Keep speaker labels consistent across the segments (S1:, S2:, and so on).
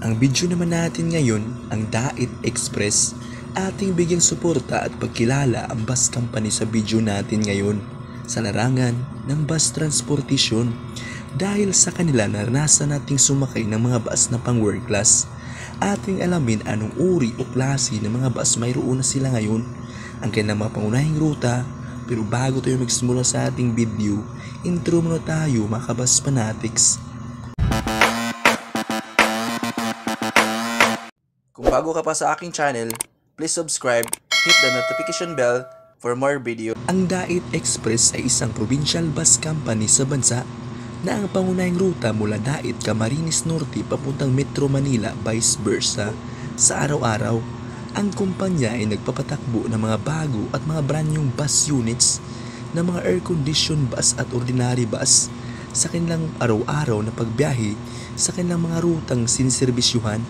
S1: Ang video naman natin ngayon, ang Dait Express, ating bigyang suporta at pagkilala ang bus company sa video natin ngayon sa larangan ng bus transportation. Dahil sa kanila naranasan nating sumakay ng mga bus na pang world class, ating alamin anong uri o klase ng mga bus mayroon na sila ngayon, ang kanilang mga pangunahing ruta. Pero bago tayo magsimula sa ating video, intro muna tayo mga kabus fanatics. Kung bago ka pa sa aking channel, please subscribe, hit the notification bell for more video. Ang Dait Express ay isang provincial bus company sa bansa na ang pangunahing ruta mula Dait, Camarines Norte papuntang Metro Manila vice versa. Sa araw-araw, ang kumpanya ay nagpapatakbo ng mga bago at mga brand new bus units na mga air-conditioned bus at ordinary bus sa kanilang araw-araw na pagbiyahe sa kanilang mga rutang siniserbisyuhan.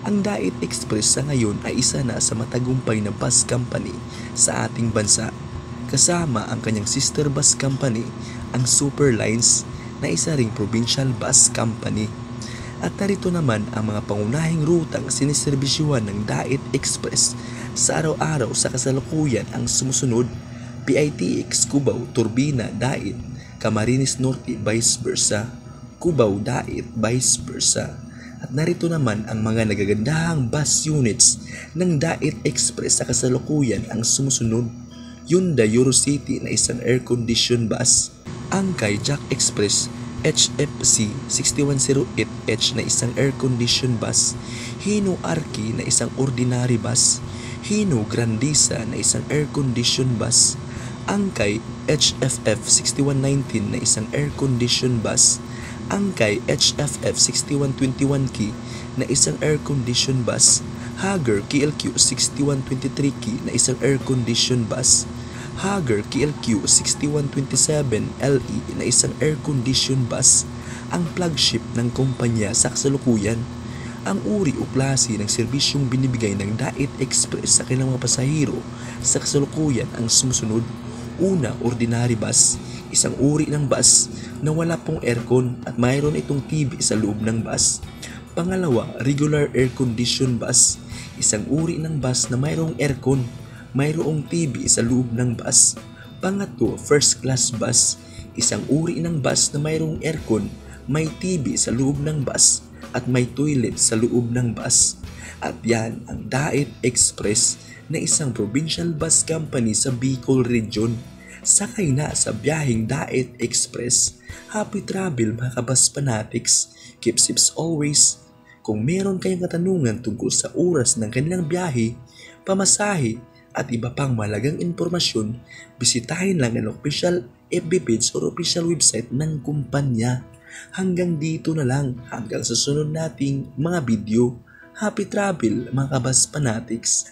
S1: Ang Dait Express sa ngayon ay isa na sa matagumpay na bus company sa ating bansa, kasama ang kanyang sister bus company, ang Superlines, na isa ring provincial bus company. At narito naman ang mga pangunahing rutang siniserbisyuhan ng Dait Express sa araw-araw sa kasalukuyan ang sumusunod: PITX Cubao, Turbina, Dait, Camarines Norte vice versa, Cubao, Dait vice versa. At narito naman ang mga nagagandahang bus units ng Dait Express sa kasalukuyan ang sumusunod: Hyundai Eurocity na isang air-conditioned bus, Angkay Jack Express HFC 6108H na isang air-conditioned bus, Hino Arki na isang ordinary bus, Hino Grandisa na isang air-conditioned bus, Angkay HFF 6119 na isang air-conditioned bus, Angkay HFF 6121K na isang air-conditioned bus, Hager KLQ 6123K na isang air-conditioned bus, Hager KLQ 6127LE na isang air-conditioned bus, ang flagship ng kumpanya sa kasalukuyan. Ang uri o klase ng serbisyong binibigay ng Dait Express sa kanilang mga pasahero sa kasalukuyan ang sumusunod: una, ordinary bus, isang uri ng bus na wala pong aircon at mayroon itong TV sa loob ng bus. Pangalawa, regular air-conditioned bus, isang uri ng bus na mayroong aircon, mayroong TV sa loob ng bus. Pangatlo, first class bus, isang uri ng bus na mayroong aircon, may TV sa loob ng bus at may toilet sa loob ng bus. At yan ang Dait Express na isang provincial bus company sa Bicol Region. Sakay na sa biyaheng Dait Express. Happy travel mga kabus fanatics. Keep safe always. Kung meron kayong katanungan tungkol sa oras ng kanilang biyahe, pamasahe at iba pang malagang impormasyon, bisitahin lang ang official FB page o official website ng kumpanya. Hanggang dito na lang, hanggang sa sunod nating mga video. Happy travel mga kabus fanatics.